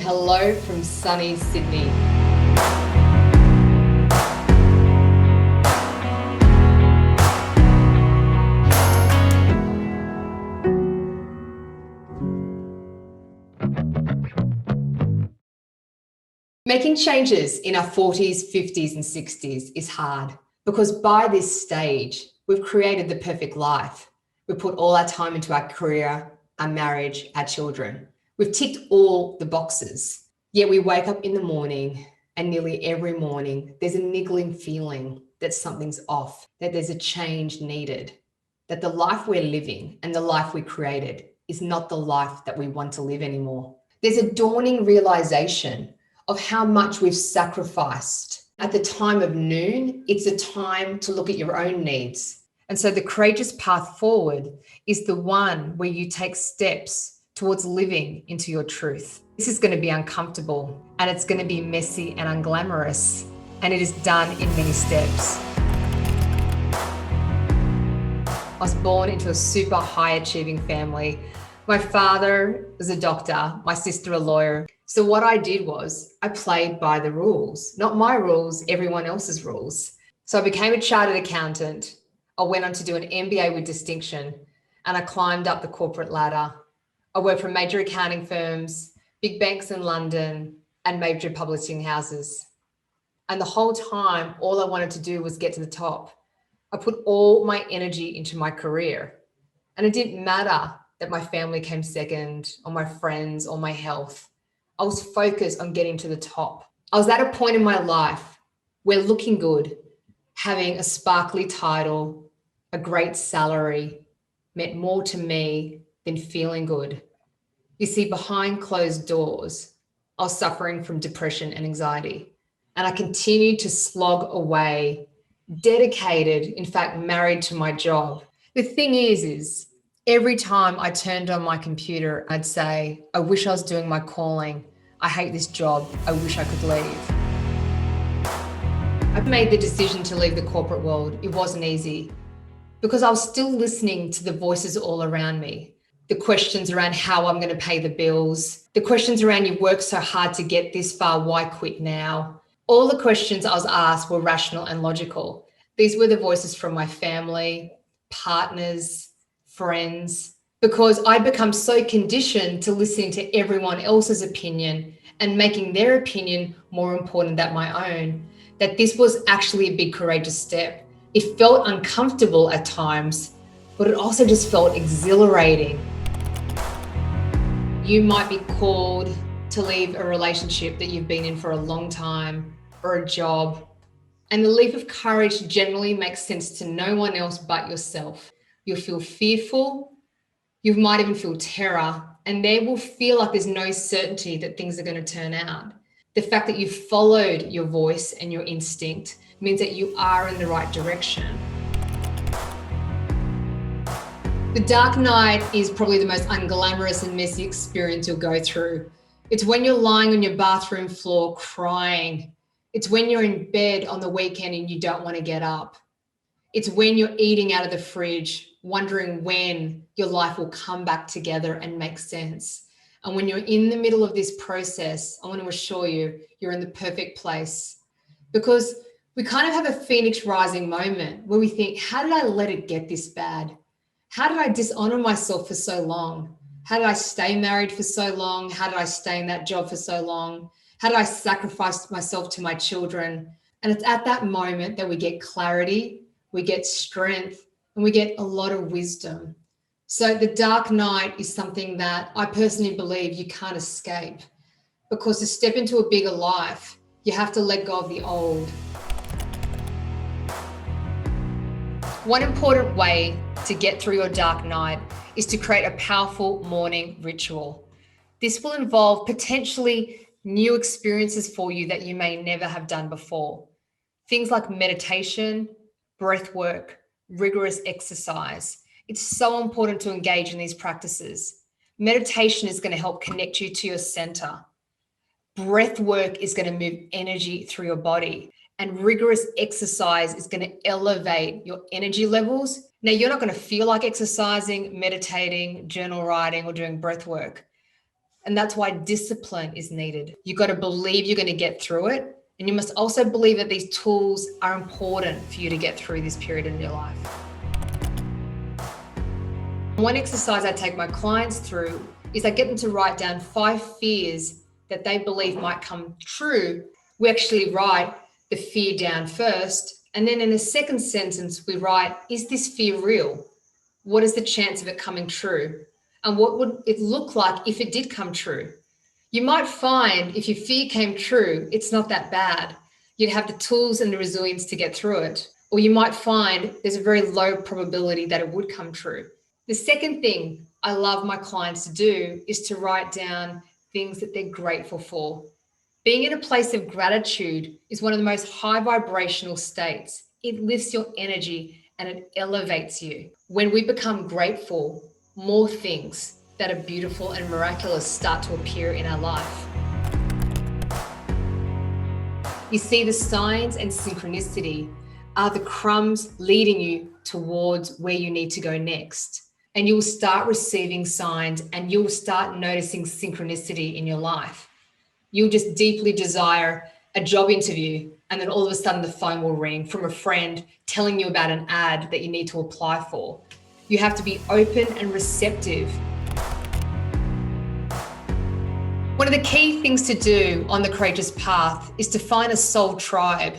hello from sunny Sydney. Making changes in our 40s, 50s, and 60s is hard because by this stage, we've created the perfect life. We put all our time into our career, our marriage, our children. We've ticked all the boxes. Yet we wake up in the morning and nearly every morning, there's a niggling feeling that something's off, that there's a change needed, that the life we're living and the life we created is not the life that we want to live anymore. There's a dawning realization of how much we've sacrificed. At the time of noon, it's a time to look at your own needs. And so the courageous path forward is the one where you take steps towards living into your truth. This is going to be uncomfortable and it's going to be messy and unglamorous, and it is done in many steps. I was born into a super high achieving family. My father was a doctor, my sister a lawyer. So what I did was I played by the rules, not my rules, everyone else's rules. So I became a chartered accountant. I went on to do an MBA with distinction and I climbed up the corporate ladder. I worked for major accounting firms, big banks in London, and major publishing houses. And the whole time, all I wanted to do was get to the top. I put all my energy into my career. And it didn't matter that my family came second, or my friends, or my health. I was focused on getting to the top. I was at a point in my life where looking good, having a sparkly title, a great salary meant more to me than feeling good. You see, behind closed doors, I was suffering from depression and anxiety. And I continued to slog away, dedicated, in fact, married to my job. The thing is every time I turned on my computer, I'd say, I wish I was doing my calling. I hate this job. I wish I could leave. I made the decision to leave the corporate world. It wasn't easy because I was still listening to the voices all around me. The questions around how I'm going to pay the bills. The questions around you worked so hard to get this far, why quit now? All the questions I was asked were rational and logical. These were the voices from my family, partners, friends, because I'd become so conditioned to listening to everyone else's opinion and making their opinion more important than my own, that this was actually a big courageous step. It felt uncomfortable at times, but it also just felt exhilarating. You might be called to leave a relationship that you've been in for a long time or a job, and the leap of courage generally makes sense to no one else but yourself. You'll feel fearful, you might even feel terror, and there will feel like there's no certainty that things are going to turn out. The fact that you've followed your voice and your instinct means that you are in the right direction. The dark night is probably the most unglamorous and messy experience you'll go through. It's when you're lying on your bathroom floor crying. It's when you're in bed on the weekend and you don't want to get up. It's when you're eating out of the fridge, wondering when your life will come back together and make sense. And when you're in the middle of this process, I want to assure you, you're in the perfect place, because we kind of have a phoenix rising moment where we think, how did I let it get this bad? How did I dishonor myself for so long? How did I stay married for so long? How did I stay in that job for so long? How did I sacrifice myself to my children? And it's at that moment that we get clarity, we get strength, and we get a lot of wisdom. So the dark night is something that I personally believe you can't escape, because to step into a bigger life, you have to let go of the old. One important way to get through your dark night is to create a powerful morning ritual. This will involve potentially new experiences for you that you may never have done before. Things like meditation, breath work, rigorous exercise. It's so important to engage in these practices. Meditation is going to help connect you to your center. Breath work is going to move energy through your body. And rigorous exercise is going to elevate your energy levels. Now, you're not going to feel like exercising, meditating, journal writing, or doing breath work. And that's why discipline is needed. You've got to believe you're going to get through it. And you must also believe that these tools are important for you to get through this period in your life. One exercise I take my clients through is I get them to write down 5 fears that they believe might come true. We actually write the fear down first. And then in the second sentence, we write, is this fear real? What is the chance of it coming true? And what would it look like if it did come true? You might find if your fear came true, it's not that bad. You'd have the tools and the resilience to get through it. Or you might find there's a very low probability that it would come true. The second thing I love my clients to do is to write down things that they're grateful for. Being in a place of gratitude is one of the most high vibrational states. It lifts your energy and it elevates you. When we become grateful, more things that are beautiful and miraculous start to appear in our life. You see, the signs and synchronicity are the crumbs leading you towards where you need to go next. And you'll start receiving signs and you'll start noticing synchronicity in your life. You'll just deeply desire a job interview, and then all of a sudden the phone will ring from a friend telling you about an ad that you need to apply for. You have to be open and receptive. One of the key things to do on the courageous path is to find a soul tribe.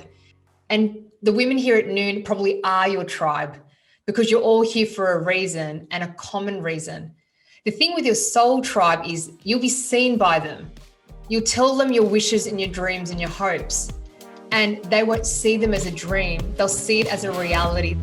And the women here at Noon probably are your tribe, because you're all here for a reason and a common reason. The thing with your soul tribe is you'll be seen by them. You'll tell them your wishes and your dreams and your hopes, and they won't see them as a dream. They'll see it as a reality.